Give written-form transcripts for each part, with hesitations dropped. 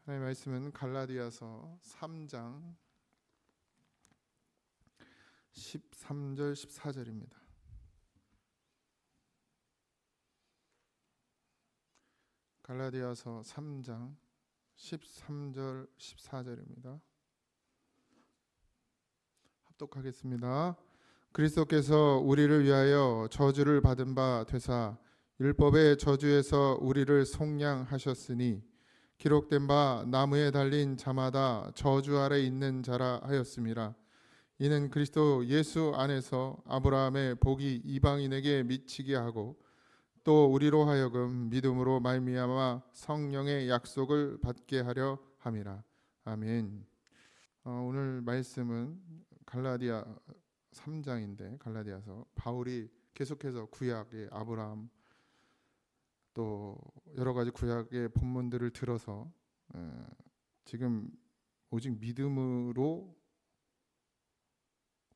하나님의 말씀은 갈라디아서 3장 13절 14절입니다. 갈라디아서 3장 13절 14절입니다. 합독하겠습니다. 그리스도께서 우리를 위하여 저주를 받은 바 되사 율법의 저주에서 우리를 속량하셨으니 기록된 바 나무에 달린 자마다 저주 아래 있는 자라 하였음이라. 이는 그리스도 예수 안에서 아브라함의 복이 이방인에게 미치게 하고 또 우리로 하여금 믿음으로 말미암아 성령의 약속을 받게 하려 함이라. 아멘. 오늘 말씀은 갈라디아 3장인데 갈라디아서 바울이 계속해서 구약의 아브라함 또 여러 가지 구약의 본문들을 들어서 지금 오직 믿음으로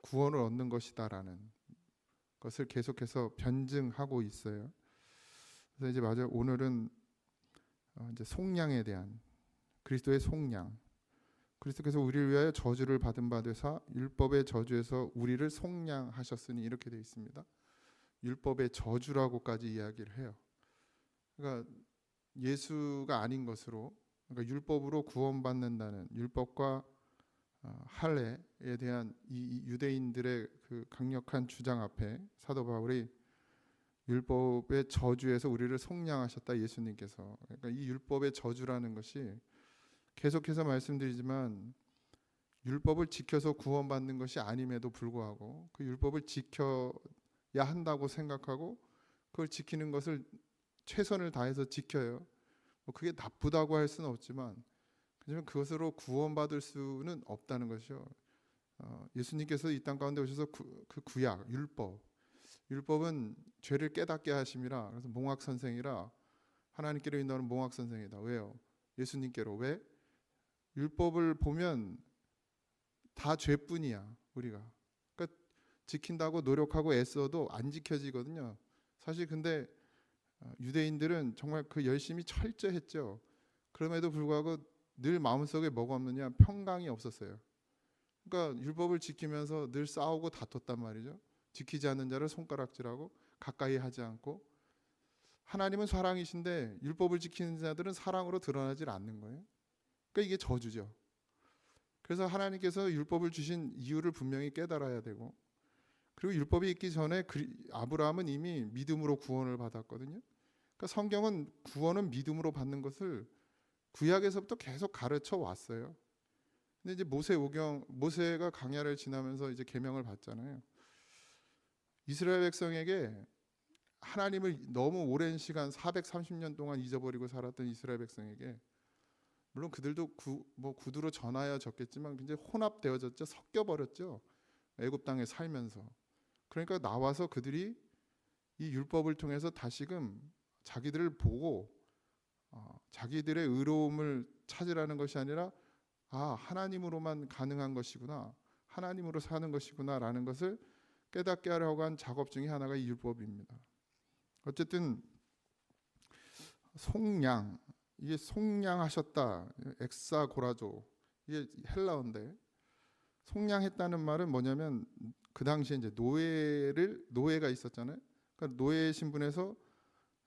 구원을 얻는 것이다라는 것을 계속해서 변증하고 있어요. 그래서 이제 맞아요. 오늘은 이제 속량에 대한 그리스도의 속량. 그리스도께서 우리를 위하여 저주를 받은 바 되사 율법의 저주에서 우리를 속량하셨으니 이렇게 되어 있습니다. 율법의 저주라고까지 이야기를 해요. 그러니까 예수가 아닌 것으로, 그러니까 율법으로 구원받는다는 율법과 할례에 대한 이 유대인들의 그 강력한 주장 앞에 사도 바울이 율법의 저주에서 우리를 속량하셨다, 예수님께서. 그러니까 이 율법의 저주라는 것이 계속해서 말씀드리지만 율법을 지켜서 구원받는 것이 아님에도 불구하고 그 율법을 지켜야 한다고 생각하고 그걸 지키는 것을 최선을 다해서 지켜요. 그게 나쁘다고 할 수는 없지만 하지만 그것으로 구원받을 수는 없다는 것이죠. 예수님께서 이 땅 가운데 오셔서 그 구약, 율법은 죄를 깨닫게 하심이라. 그래서 몽학 선생이라 하나님께로 인도하는 몽학 선생이다. 왜요? 예수님께로. 왜? 율법을 보면 다 죄뿐이야, 우리가. 그러니까 지킨다고 노력하고 애써도 안 지켜지거든요. 사실 근데 유대인들은 정말 그 열심히 철저했죠. 그럼에도 불구하고 늘 마음속에 뭐가 없느냐? 평강이 없었어요. 그러니까 율법을 지키면서 늘 싸우고 다퉜단 말이죠. 지키지 않는 자를 손가락질하고 가까이 하지 않고. 하나님은 사랑이신데 율법을 지키는 자들은 사랑으로 드러나질 않는 거예요. 그러니까 이게 저주죠. 그래서 하나님께서 율법을 주신 이유를 분명히 깨달아야 되고, 그리고 율법이 있기 전에 아브라함은 이미 믿음으로 구원을 받았거든요. 그러니까 성경은 구원은 믿음으로 받는 것을 구약에서부터 계속 가르쳐 왔어요. 근데 이제 모세가 광야를 지나면서 이제 계명을 받잖아요. 이스라엘 백성에게 하나님을 너무 오랜 시간 430년 동안 잊어버리고 살았던 이스라엘 백성에게, 물론 그들도 구두로 전하여졌겠지만 굉장히 혼합되어졌죠. 섞여버렸죠. 애굽 땅에 살면서. 그러니까 나와서 그들이 이 율법을 통해서 다시금 자기들을 보고 자기들의 의로움을 찾으라는 것이 아니라 하나님으로만 가능한 것이구나, 하나님으로 사는 것이구나 라는 것을 깨닫게 하려고 한 작업 중에 하나가 이 율법입니다. 어쨌든 속량, 이게 속량하셨다, 엑사고라조, 이게 헬라어인데 속량했다는 말은 뭐냐면 그 당시에 이제 노예가 있었잖아요. 그러니까 노예 신분에서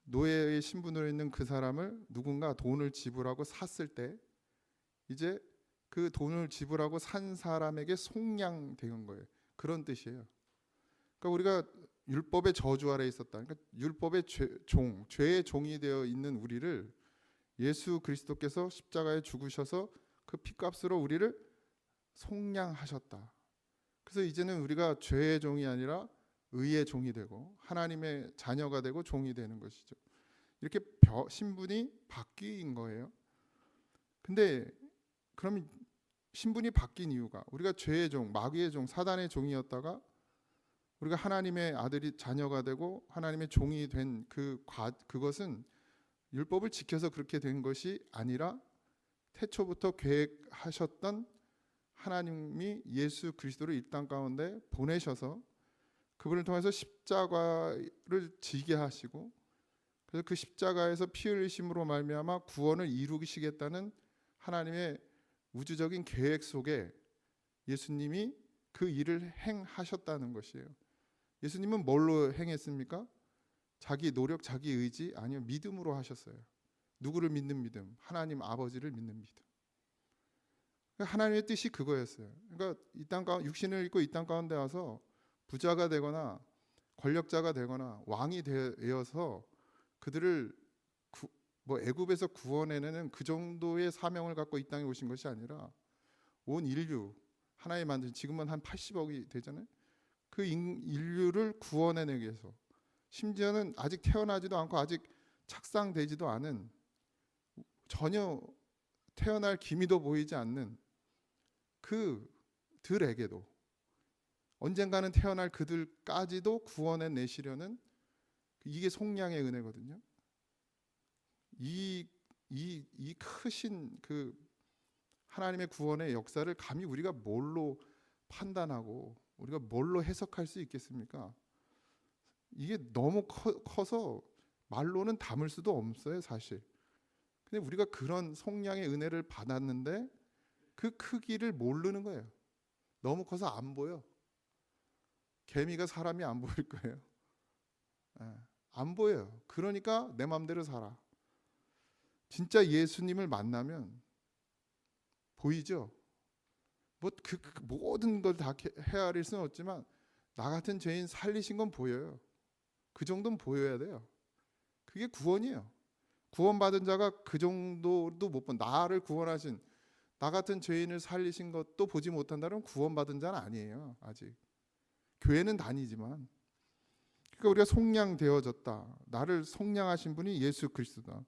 노예의 신분으로 있는 그 사람을 누군가 돈을 지불하고 샀을 때 이제 그 돈을 지불하고 산 사람에게 속량된 거예요. 그런 뜻이에요. 그러니까 우리가 율법의 저주 아래 있었다. 그러니까 율법의 죄의 종이 되어 있는 우리를 예수 그리스도께서 십자가에 죽으셔서 그 피값으로 우리를 속량하셨다. 그래서 이제는 우리가 죄의 종이 아니라 의의 종이 되고 하나님의 자녀가 되고 종이 되는 것이죠. 이렇게 신분이 바뀐 거예요. 근데 그럼 신분이 바뀐 이유가, 우리가 죄의 종, 마귀의 종, 사단의 종이었다가 우리가 하나님의 아들이 자녀가 되고 하나님의 종이 된 그것은 율법을 지켜서 그렇게 된 것이 아니라 태초부터 계획하셨던 하나님이 예수 그리스도를 이 땅 가운데 보내셔서 그분을 통해서 십자가를 지게 하시고, 그래서 그 십자가에서 피 흘리심으로 말미암아 구원을 이루시겠다는 하나님의 우주적인 계획 속에 예수님이 그 일을 행하셨다는 것이에요. 예수님은 뭘로 행했습니까? 자기 노력, 자기 의지, 아니요, 믿음으로 하셨어요. 누구를 믿는 믿음? 하나님 아버지를 믿는 믿음. 하나님의 뜻이 그거였어요. 그러니까 이 땅 가운데 육신을 입고 이 땅 가운데 와서 부자가 되거나 권력자가 되거나 왕이 되어서 그들을 애굽에서 구원해내는 그 정도의 사명을 갖고 이 땅에 오신 것이 아니라 온 인류 하나의 만든, 지금은 한 80억이 되잖아요. 그 인류를 구원해내기 위해서, 심지어는 아직 태어나지도 않고 아직 착상되지도 않은, 전혀 태어날 기미도 보이지 않는 그들에게도, 언젠가는 태어날 그들까지도 구원해 내시려는, 이게 속량의 은혜거든요. 이 크신 그 하나님의 구원의 역사를 감히 우리가 뭘로 판단하고 우리가 뭘로 해석할 수 있겠습니까? 이게 너무 커서 말로는 담을 수도 없어요, 사실. 근데 우리가 그런 속량의 은혜를 받았는데 그 크기를 모르는 거예요. 너무 커서 안 보여. 개미가 사람이 안 보일 거예요. 안 보여요. 그러니까 내 마음대로 살아. 진짜 예수님을 만나면 보이죠? 그 모든 걸 다 헤아릴 수는 없지만 나 같은 죄인 살리신 건 보여요. 그 정도는 보여야 돼요. 그게 구원이에요. 구원받은 자가 그 정도도 못 본, 나를 구원하신, 나 같은 죄인을 살리신 것도 보지 못한다면 구원받은 자는 아니에요. 아직. 교회는 다니지만. 그러니까 우리가 속량되어졌다. 나를 속량하신 분이 예수 그리스도다.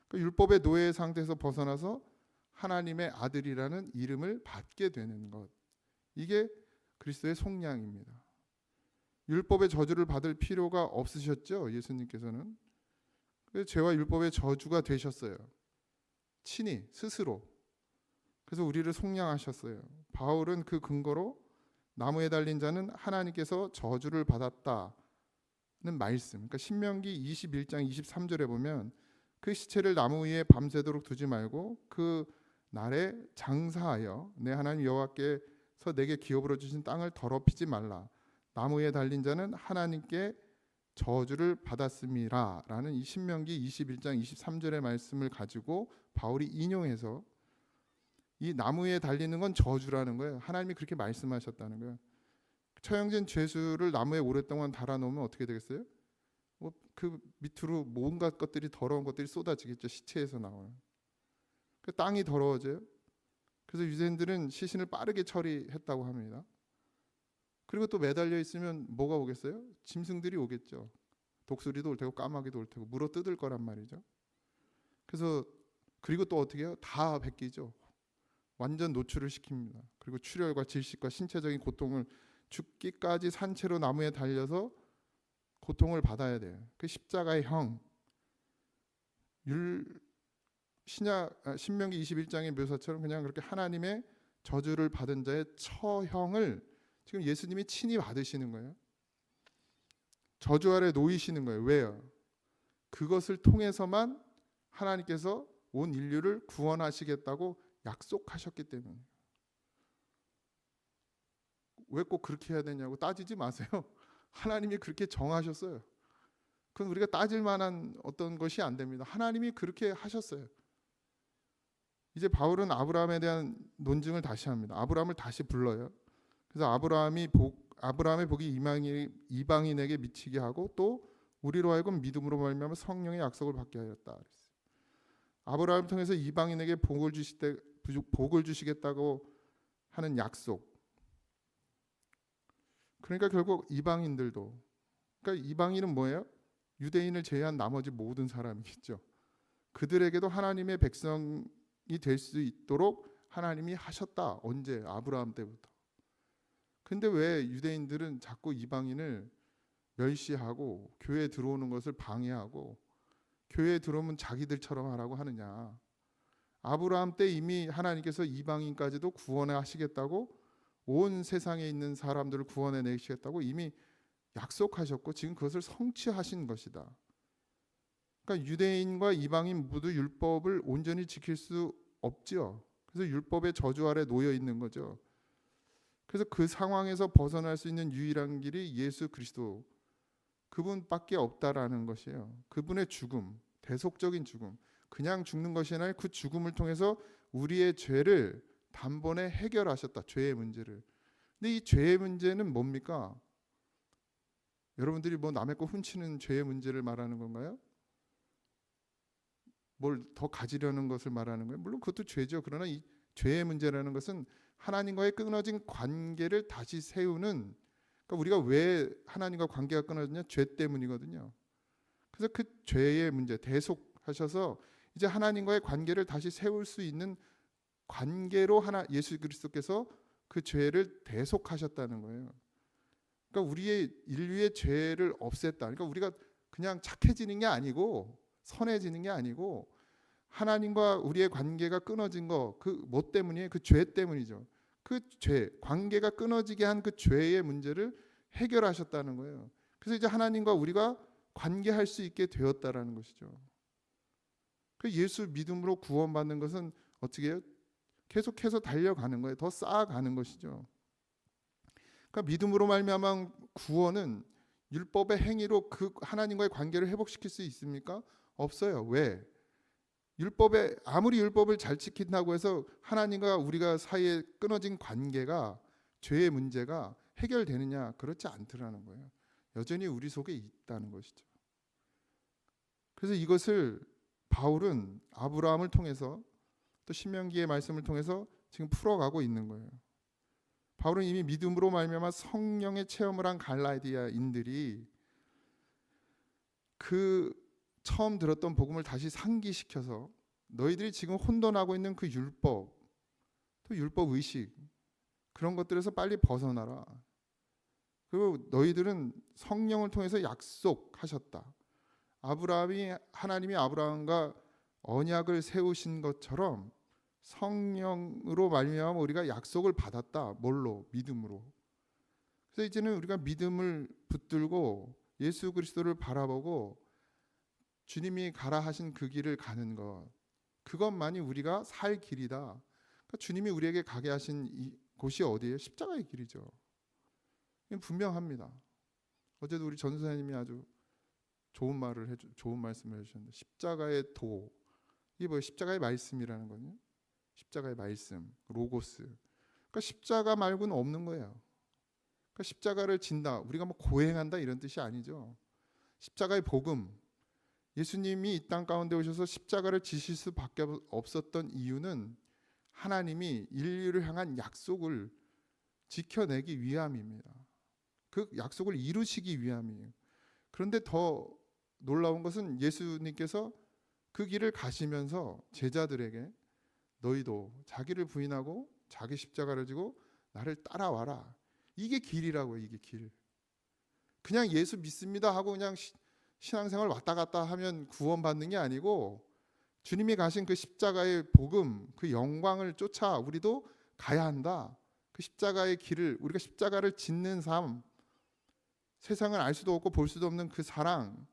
그러니까 율법의 노예 상태에서 벗어나서 하나님의 아들이라는 이름을 받게 되는 것, 이게 그리스도의 속량입니다. 율법의 저주를 받을 필요가 없으셨죠, 예수님께서는. 그래서 죄와 율법의 저주가 되셨어요, 친히 스스로. 그래서 우리를 속량하셨어요. 바울은 그 근거로 나무에 달린 자는 하나님께서 저주를 받았다는 말씀, 그러니까 신명기 21장 23절에 보면 그 시체를 나무 위에 밤새도록 두지 말고 그 날에 장사하여 내 하나님 여호와께서 내게 기업으로 주신 땅을 더럽히지 말라. 나무에 달린 자는 하나님께 저주를 받았음이라 라는 이 신명기 21장 23절의 말씀을 가지고 바울이 인용해서 이 나무에 달리는 건 저주라는 거예요. 하나님이 그렇게 말씀하셨다는 거예요. 처형된 죄수를 나무에 오랫동안 달아놓으면 어떻게 되겠어요? 그 밑으로 온갖 것들이, 더러운 것들이 쏟아지겠죠. 시체에서 나오는. 그 땅이 더러워져요. 그래서 유대인들은 시신을 빠르게 처리했다고 합니다. 그리고 또 매달려 있으면 뭐가 오겠어요? 짐승들이 오겠죠. 독수리도 올 테고 까마귀도 올 테고 물어 뜯을 거란 말이죠. 그래서 그리고 또 어떻게 해요? 다 벗기죠. 완전 노출을 시킵니다. 그리고 출혈과 질식과 신체적인 고통을, 죽기까지 산채로 나무에 달려서 고통을 받아야 돼요. 그 십자가의 형, 신명기 21장의 묘사처럼 그냥 그렇게 하나님의 저주를 받은 자의 처형을 지금 예수님이 친히 받으시는 거예요. 저주 아래 놓이시는 거예요. 왜요? 그것을 통해서만 하나님께서 온 인류를 구원하시겠다고 약속하셨기 때문에. 왜 꼭 그렇게 해야 되냐고 따지지 마세요. 하나님이 그렇게 정하셨어요. 그건 우리가 따질 만한 어떤 것이 안 됩니다. 하나님이 그렇게 하셨어요. 이제 바울은 아브라함에 대한 논증을 다시 합니다. 아브라함을 다시 불러요. 그래서 아브라함의 복이 이방인에게 미치게 하고 또 우리로 하여금 믿음으로 말미암아 성령의 약속을 받게 하였다. 아브라함을 통해서 이방인에게 복을 주시겠다고 하는 약속. 그러니까 결국 이방인들도, 그러니까 이방인은 뭐예요? 유대인을 제외한 나머지 모든 사람이겠죠. 그들에게도 하나님의 백성이 될 수 있도록 하나님이 하셨다. 언제? 아브라함 때부터. 근데 왜 유대인들은 자꾸 이방인을 멸시하고 교회에 들어오는 것을 방해하고 교회에 들어오면 자기들처럼 하라고 하느냐? 아브라함 때 이미 하나님께서 이방인까지도 구원하시겠다고, 온 세상에 있는 사람들을 구원해 내시겠다고 이미 약속하셨고 지금 그것을 성취하신 것이다. 그러니까 유대인과 이방인 모두 율법을 온전히 지킬 수 없지요. 그래서 율법의 저주 아래 놓여 있는 거죠. 그래서 그 상황에서 벗어날 수 있는 유일한 길이 예수 그리스도, 그분밖에 없다라는 것이에요. 그분의 죽음, 대속적인 죽음, 그냥 죽는 것이 아니라 그 죽음을 통해서 우리의 죄를 단번에 해결하셨다. 죄의 문제를. 근데 이 죄의 문제는 뭡니까? 여러분들이 뭐 남의 거 훔치는 죄의 문제를 말하는 건가요? 뭘 더 가지려는 것을 말하는 거예요? 물론 그것도 죄죠. 그러나 이 죄의 문제라는 것은 하나님과의 끊어진 관계를 다시 세우는, 그러니까 우리가 왜 하나님과 관계가 끊어졌냐? 죄 때문이거든요. 그래서 그 죄의 문제, 대속하셔서 이제 하나님과의 관계를 다시 세울 수 있는 관계로 예수 그리스도께서 그 죄를 대속하셨다는 거예요. 그러니까 우리의 인류의 죄를 없앴다. 그러니까 우리가 그냥 착해지는 게 아니고 선해지는 게 아니고 하나님과 우리의 관계가 끊어진 거, 그 뭐 때문이에요? 그 죄 때문이죠. 그 죄, 관계가 끊어지게 한 그 죄의 문제를 해결하셨다는 거예요. 그래서 이제 하나님과 우리가 관계할 수 있게 되었다라는 것이죠. 그 예수 믿음으로 구원받는 것은 어떻게 해요? 계속해서 달려가는 거예요. 더 쌓아가는 것이죠. 그러니까 믿음으로 말미암은 구원은 율법의 행위로 그 하나님과의 관계를 회복시킬 수 있습니까? 없어요. 왜? 율법에 아무리 율법을 잘 지킨다고 해서 하나님과 우리가 사이에 끊어진 관계가, 죄의 문제가 해결되느냐? 그렇지 않더라는 거예요. 여전히 우리 속에 있다는 것이죠. 그래서 이것을 바울은 아브라함을 통해서 또 신명기의 말씀을 통해서 지금 풀어가고 있는 거예요. 바울은 이미 믿음으로 말미암아 성령의 체험을 한 갈라디아인들이 그 처음 들었던 복음을 다시 상기시켜서 너희들이 지금 혼돈하고 있는 그 율법, 또 율법 의식, 그런 것들에서 빨리 벗어나라. 그리고 너희들은 성령을 통해서 약속하셨다. 하나님이 아브라함과 언약을 세우신 것처럼 성령으로 말미암아 우리가 약속을 받았다. 뭘로? 믿음으로. 그래서 이제는 우리가 믿음을 붙들고 예수 그리스도를 바라보고 주님이 가라 하신 그 길을 가는 것, 그것만이 우리가 살 길이다. 그러니까 주님이 우리에게 가게 하신 이 곳이 어디예요? 십자가의 길이죠. 분명합니다. 어제도 우리 전도사님이 아주 좋은 말씀을 해주셨는데, 십자가의 도, 이게 뭐예요? 십자가의 말씀이라는 거예요. 십자가의 말씀, 로고스. 그러니까 십자가 말고는 없는 거예요. 그러니까 십자가를 진다, 우리가 뭐 고행한다 이런 뜻이 아니죠. 십자가의 복음, 예수님이 이 땅 가운데 오셔서 십자가를 지실 수밖에 없었던 이유는 하나님이 인류를 향한 약속을 지켜내기 위함입니다. 그 약속을 이루시기 위함이에요. 그런데 더 놀라운 것은 예수님께서 그 길을 가시면서 제자들에게 너희도 자기를 부인하고 자기 십자가를 지고 나를 따라와라. 이게 길이라고요. 이게 길. 그냥 예수 믿습니다 하고 그냥 신앙생활 왔다 갔다 하면 구원받는 게 아니고 주님이 가신 그 십자가의 복음, 그 영광을 쫓아 우리도 가야 한다. 그 십자가의 길을, 우리가 십자가를 짓는 삶, 세상을 알 수도 없고 볼 수도 없는 그 사랑,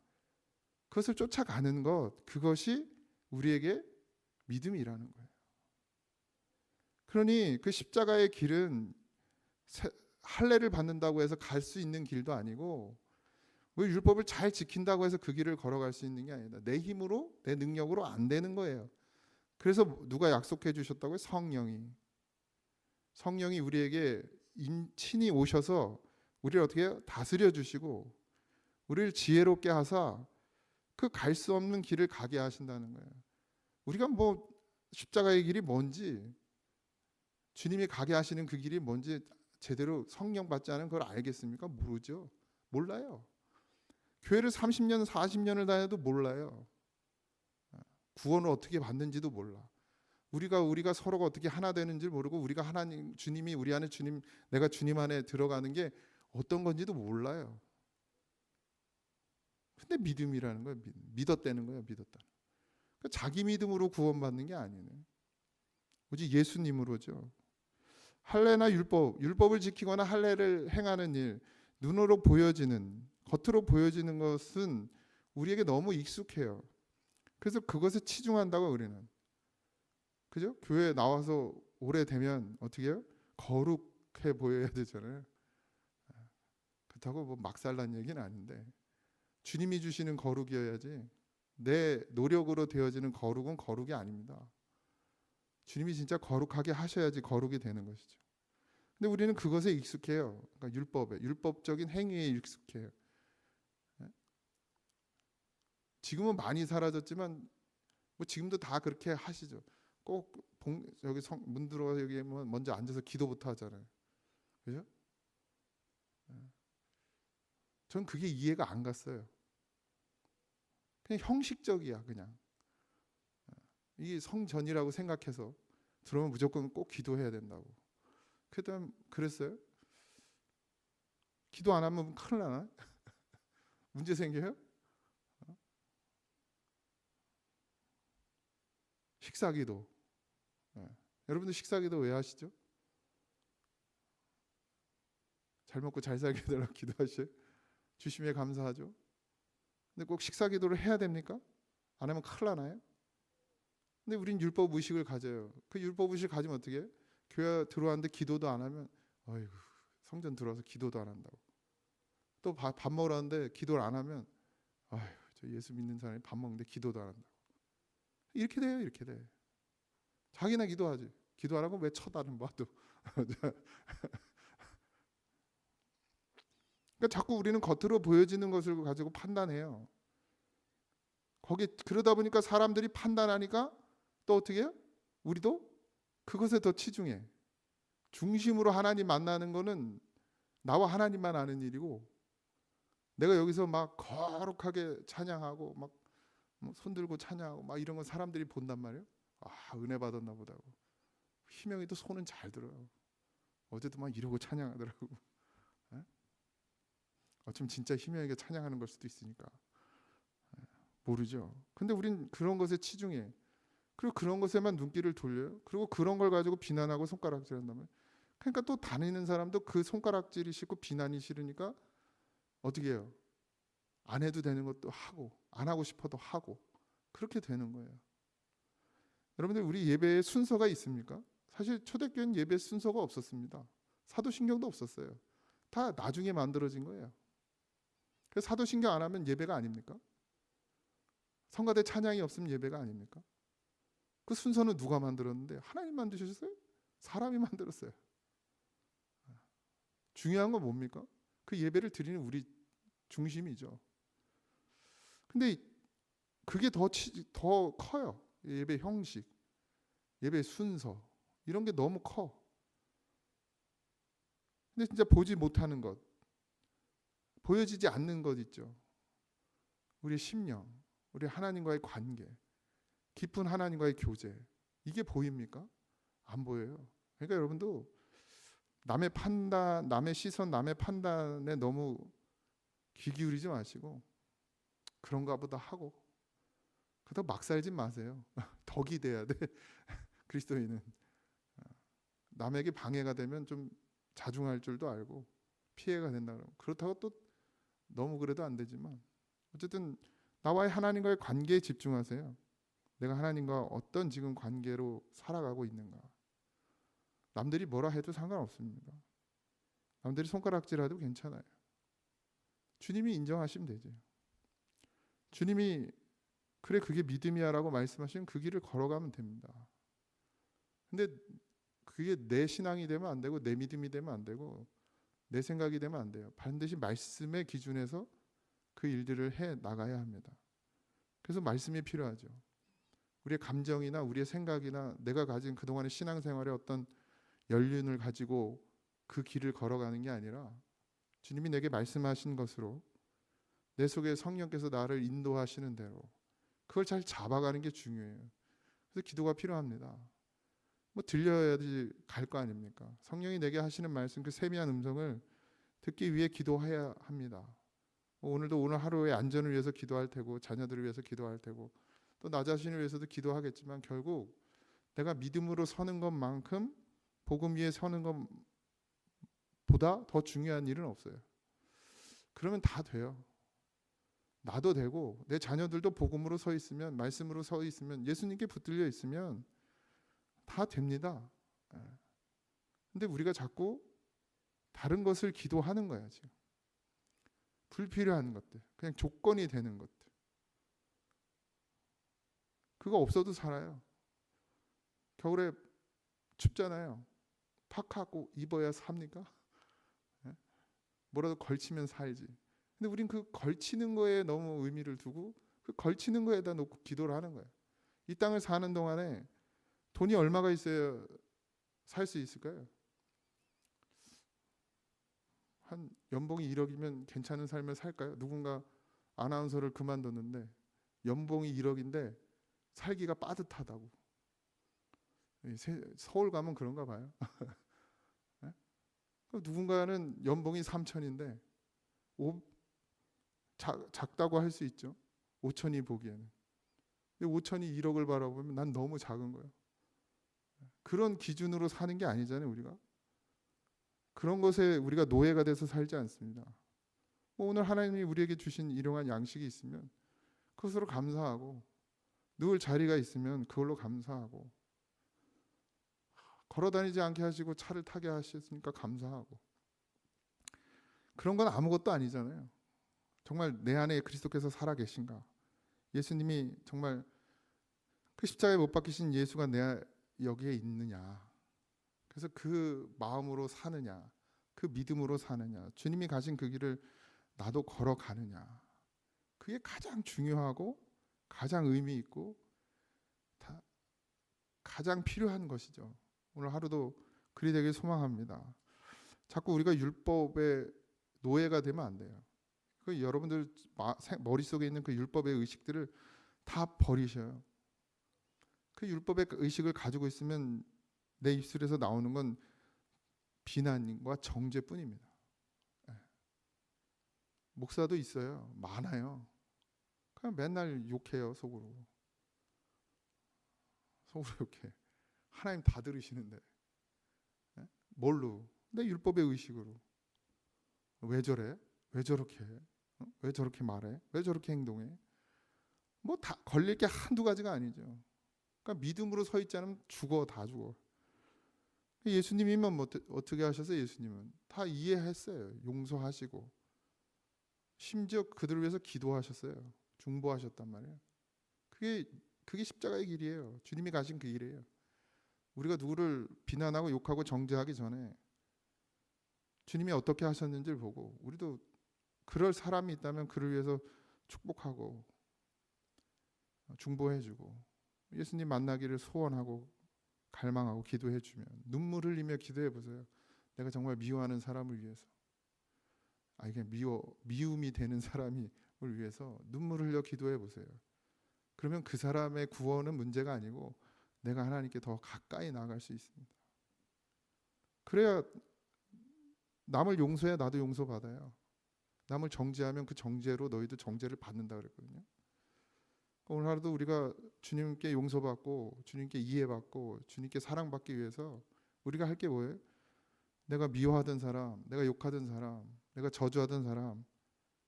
그것을 쫓아가는 것, 그것이 우리에게 믿음이라는 거예요. 그러니 그 십자가의 길은 할례를 받는다고 해서 갈 수 있는 길도 아니고, 율법을 잘 지킨다고 해서 그 길을 걸어갈 수 있는 게 아니다. 내 힘으로, 내 능력으로 안 되는 거예요. 그래서 누가 약속해 주셨다고요? 성령이 우리에게 친히 오셔서 우리를 어떻게 해요? 다스려 주시고 우리를 지혜롭게 하사 그 갈 수 없는 길을 가게 하신다는 거예요. 우리가 뭐 십자가의 길이 뭔지, 주님이 가게 하시는 그 길이 뭔지 제대로 성령 받지 않은 걸 알겠습니까? 모르죠. 몰라요. 교회를 30년, 40년을 다녀도 몰라요. 구원을 어떻게 받는지도 몰라. 우리가 서로가 어떻게 하나 되는지 모르고, 우리가 하나님, 주님이 우리 안에, 내가 주님 안에 들어가는 게 어떤 건지도 몰라요. 근데 믿음이라는 거예요. 믿었다는 거예요. 믿었다. 그러니까 자기 믿음으로 구원받는 게 아니네. 오직 예수님으로죠. 할례나 율법을 지키거나 할례를 행하는 일, 눈으로 보여지는, 겉으로 보여지는 것은 우리에게 너무 익숙해요. 그래서 그것에 치중한다고 우리는. 그죠? 교회 나와서 오래되면 어떻게 해요? 거룩해 보여야 되잖아요. 그렇다고 뭐 막살난 얘기는 아닌데 주님이 주시는 거룩이어야지 내 노력으로 되어지는 거룩은 거룩이 아닙니다. 주님이 진짜 거룩하게 하셔야지 거룩이 되는 것이죠. 근데 우리는 그것에 익숙해요. 그러니까 율법적인 행위에 익숙해요. 지금은 많이 사라졌지만 뭐 지금도 다 그렇게 하시죠. 꼭 여기 문 들어가서 여기 먼저 앉아서 기도부터 하잖아요. 그죠? 전 그게 이해가 안 갔어요. 그냥 형식적이야, 그냥. 이게 성전이라고 생각해서 들어오면 무조건 꼭 기도해야 된다고. 그다음 그랬어요? 기도 안 하면 큰일 나나? 문제 생겨요? 식사기도. 여러분들 식사기도 왜 하시죠? 잘 먹고 잘 살게 해달라고 기도하셔요? 주심에 감사하죠. 근데 꼭 식사기도를 해야 됩니까? 안 하면 큰일 나나요? 근데 우린 율법 의식을 가져요. 그 율법 의식을 가지면 어떻게 해요? 교회 들어왔는데 기도도 안 하면 어이구, 성전 들어와서 기도도 안 한다고. 또 밥 먹으러 왔는데 기도를 안 하면 아휴, 저 예수 믿는 사람이 밥 먹는데 기도도 안 한다고. 이렇게 돼요. 이렇게 돼. 자기나 기도하지. 기도 안 하고 왜 쳐다는 봐도. 그러니까 자꾸 우리는 겉으로 보여지는 것을 가지고 판단해요. 그러다 보니까 사람들이 판단하니까 또 어떻게 해요? 우리도 그것에 더 치중해. 중심으로 하나님 만나는 거는 나와 하나님만 아는 일이고, 내가 여기서 막 거룩하게 찬양하고 막 손들고 찬양하고 막 이런 건 사람들이 본단 말이에요. 아, 은혜 받았나 보다고. 희명이도 손은 잘 들어요. 어제도 막 이러고 찬양하더라고. 어쩌면 진짜 희명이가 찬양하는 걸 수도 있으니까 모르죠. 근데 우린 그런 것에 치중해. 그리고 그런 것에만 눈길을 돌려요. 그리고 그런 걸 가지고 비난하고 손가락질한다면, 그러니까 또 다니는 사람도 그 손가락질이 싫고 비난이 싫으니까 어떻게 해요? 안 해도 되는 것도 하고 안 하고 싶어도 하고 그렇게 되는 거예요. 여러분들 우리 예배에 순서가 있습니까? 사실 초대교회는 예배 순서가 없었습니다. 사도신경도 없었어요. 다 나중에 만들어진 거예요. 그래서 사도신경 안 하면 예배가 아닙니까? 성가대 찬양이 없으면 예배가 아닙니까? 그 순서는 누가 만들었는데? 하나님 만드셨어요? 사람이 만들었어요. 중요한 건 뭡니까? 그 예배를 드리는 우리 중심이죠. 근데 그게 더 커요. 예배 형식, 예배 순서 이런 게 너무 커. 근데 진짜 보지 못하는 것, 보여지지 않는 것 있죠. 우리의 심령, 우리 하나님과의 관계, 깊은 하나님과의 교제, 이게 보입니까? 안 보여요. 그러니까 여러분도 남의 판단, 남의 시선, 남의 판단에 너무 귀 기울이지 마시고 그런가 보다 하고 그렇다고 막 살지 마세요. 덕이 돼야 돼. 그리스도인은 남에게 방해가 되면 좀 자중할 줄도 알고 피해가 된다 그러면 그렇다고 또 너무 그래도 안 되지만 어쨌든 나와의 하나님과의 관계에 집중하세요. 내가 하나님과 어떤 지금 관계로 살아가고 있는가. 남들이 뭐라 해도 상관없습니다. 남들이 손가락질해도 괜찮아요. 주님이 인정하시면 되죠. 주님이 그래 그게 믿음이야라고 말씀하시면 그 길을 걸어가면 됩니다. 근데 그게 내 신앙이 되면 안 되고 내 믿음이 되면 안 되고 내 생각이 되면 안 돼요. 반드시 말씀의 기준에서 그 일들을 해 나가야 합니다. 그래서 말씀이 필요하죠. 우리의 감정이나 우리의 생각이나 내가 가진 그동안의 신앙생활의 어떤 연륜을 가지고 그 길을 걸어가는 게 아니라 주님이 내게 말씀하신 것으로 내 속에 성령께서 나를 인도하시는 대로 그걸 잘 잡아가는 게 중요해요. 그래서 기도가 필요합니다. 뭐 들려야지 갈 거 아닙니까? 성령이 내게 하시는 말씀 그 세미한 음성을 듣기 위해 기도해야 합니다. 오늘도 오늘 하루의 안전을 위해서 기도할 테고 자녀들을 위해서 기도할 테고 또 나 자신을 위해서도 기도하겠지만 결국 내가 믿음으로 서는 것만큼 복음 위에 서는 것보다 더 중요한 일은 없어요. 그러면 다 돼요. 나도 되고 내 자녀들도 복음으로 서 있으면 말씀으로 서 있으면 예수님께 붙들려 있으면 다 됩니다. 근데 우리가 자꾸 다른 것을 기도하는 거야 지금. 불필요한 것들, 그냥 조건이 되는 것들. 그거 없어도 살아요. 겨울에 춥잖아요. 파카고 입어야 삽니까? 뭐라도 걸치면 살지. 근데 우린 그 걸치는 거에 너무 의미를 두고 그 걸치는 거에다 놓고 기도를 하는 거예요. 이 땅을 사는 동안에 돈이 얼마가 있어야 살 수 있을까요? 한 연봉이 1억이면 괜찮은 삶을 살까요? 누군가 아나운서를 그만뒀는데 연봉이 1억인데 살기가 빠듯하다고. 서울 가면 그런가 봐요. 누군가는 연봉이 3천인데 작다고 할 수 있죠. 5천이 보기에는. 근데 5천이 1억을 바라보면 난 너무 작은 거예요. 그런 기준으로 사는 게 아니잖아요, 우리가. 그런 것에 우리가 노예가 돼서 살지 않습니다. 오늘 하나님이 우리에게 주신 일용한 양식이 있으면 그것으로 감사하고, 누울 자리가 있으면 그걸로 감사하고, 걸어다니지 않게 하시고 차를 타게 하셨으니까 감사하고. 그런 건 아무것도 아니잖아요. 정말 내 안에 그리스도께서 살아계신가? 예수님이 정말 그 십자가에 못 박히신 예수가 내 여기에 있느냐? 그래서 그 마음으로 사느냐? 그 믿음으로 사느냐? 주님이 가신 그 길을 나도 걸어가느냐? 그게 가장 중요하고 가장 의미 있고 가장 필요한 것이죠. 오늘 하루도 그리 되길 소망합니다. 자꾸 우리가 율법의 노예가 되면 안 돼요. 그 여러분들 머릿속에 있는 그 율법의 의식들을 다 버리셔요. 그 율법의 의식을 가지고 있으면 내 입술에서 나오는 건 비난과 정죄뿐입니다. 목사도 있어요. 많아요. 그냥 맨날 욕해요. 속으로 욕해. 하나님 다 들으시는데. 뭘로? 내 율법의 의식으로. 왜 저래? 왜 저렇게 해? 왜 저렇게 말해? 왜 저렇게 행동해? 뭐 다 걸릴 게 한두 가지가 아니죠. 그러니까 믿음으로 서 있지 않으면 죽어, 다 죽어. 예수님이면 뭐 어떻게 하셔서 예수님은 다 이해했어요. 용서하시고 심지어 그들을 위해서 기도하셨어요. 중보하셨단 말이에요. 그게 십자가의 길이에요. 주님이 가신 그 길이에요. 우리가 누구를 비난하고 욕하고 정죄하기 전에 주님이 어떻게 하셨는지를 보고 우리도 그럴 사람이 있다면 그를 위해서 축복하고 중보해주고 예수님 만나기를 소원하고 갈망하고 기도해주면 눈물 흘리며 기도해보세요. 내가 정말 미워하는 사람을 위해서, 이게 미움이 되는 사람을 위해서 눈물 흘려 기도해보세요. 그러면 그 사람의 구원은 문제가 아니고 내가 하나님께 더 가까이 나아갈 수 있습니다. 그래야 남을 용서해야 나도 용서받아요. 남을 정죄하면 그 정죄로 너희도 정죄를 받는다 그랬거든요. 오늘 하루도 우리가 주님께 용서받고 주님께 이해받고 주님께 사랑받기 위해서 우리가 할 게 뭐예요? 내가 미워하던 사람, 내가 욕하던 사람, 내가 저주하던 사람,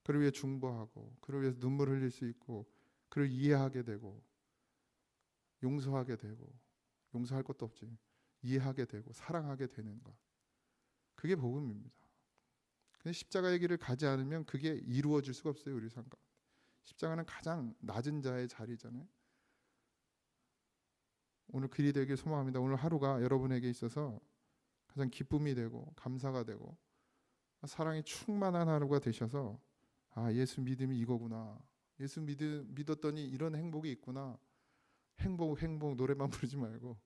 그를 위해 중보하고 그를 위해서 눈물 흘릴 수 있고 그를 이해하게 되고 용서하게 되고, 용서할 것도 없지, 이해하게 되고 사랑하게 되는 것, 그게 복음입니다. 근데 십자가의 길을 가지 않으면 그게 이루어질 수가 없어요. 우리 삶 가운데 십자가는 가장 낮은 자의 자리잖아요. 오늘 그리 되길 소망합니다. 오늘 하루가 여러분에게 있어서 가장 기쁨이 되고 감사가 되고 사랑이 충만한 하루가 되셔서 예수 믿음이 이거구나, 예수 믿었더니 이런 행복이 있구나, 행복 노래만 부르지 말고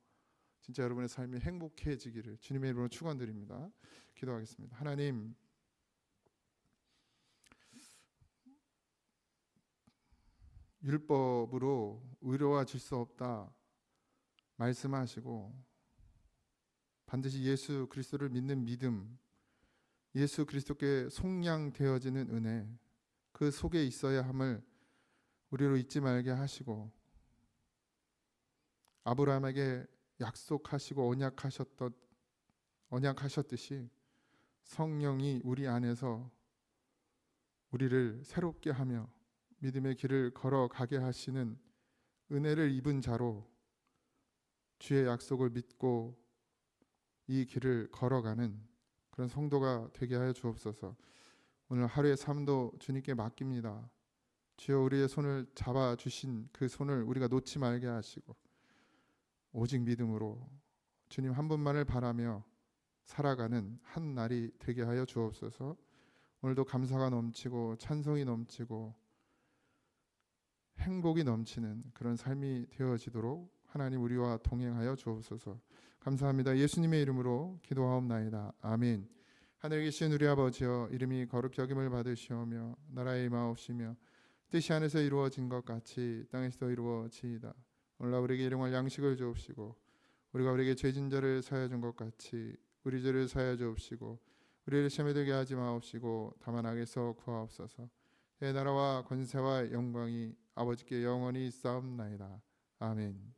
진짜 여러분의 삶이 행복해지기를 주님의 이름으로 축원드립니다. 기도하겠습니다. 하나님, 율법으로 의로워질 수 없다 말씀하시고 반드시 예수 그리스도를 믿는 믿음, 예수 그리스도께 속량되어지는 은혜, 그 속에 있어야 함을 우리로 잊지 말게 하시고 아브라함에게 약속하시고 언약하셨듯이 성령이 우리 안에서 우리를 새롭게 하며 믿음의 길을 걸어가게 하시는 은혜를 입은 자로 주의 약속을 믿고 이 길을 걸어가는 그런 성도가 되게 하여 주옵소서. 오늘 하루의 삶도 주님께 맡깁니다. 주여, 우리의 손을 잡아주신 그 손을 우리가 놓지 말게 하시고 오직 믿음으로 주님 한 분만을 바라며 살아가는 한 날이 되게 하여 주옵소서. 오늘도 감사가 넘치고 찬송이 넘치고 행복이 넘치는 그런 삶이 되어지도록 하나님 우리와 동행하여 주옵소서. 감사합니다. 예수님의 이름으로 기도하옵나이다. 아멘. 하늘에 계신 우리 아버지여, 이름이 거룩히 여김을 받으시오며 나라의 임하옵시며 뜻이 하늘에서 이루어진 것 같이 땅에서도 이루어지이다. 오늘날 우리에게 일용할 양식을 주옵시고 우리가 우리에게 죄진 자를 사하여 준 것 같이 우리 죄를 사하여 주옵시고 우리를 시험에 들게 하지 마옵시고 다만 악에서 구하옵소서. 내 나라와 권세와 영광이 아버지께 영원히 있사옵나이다. 아멘.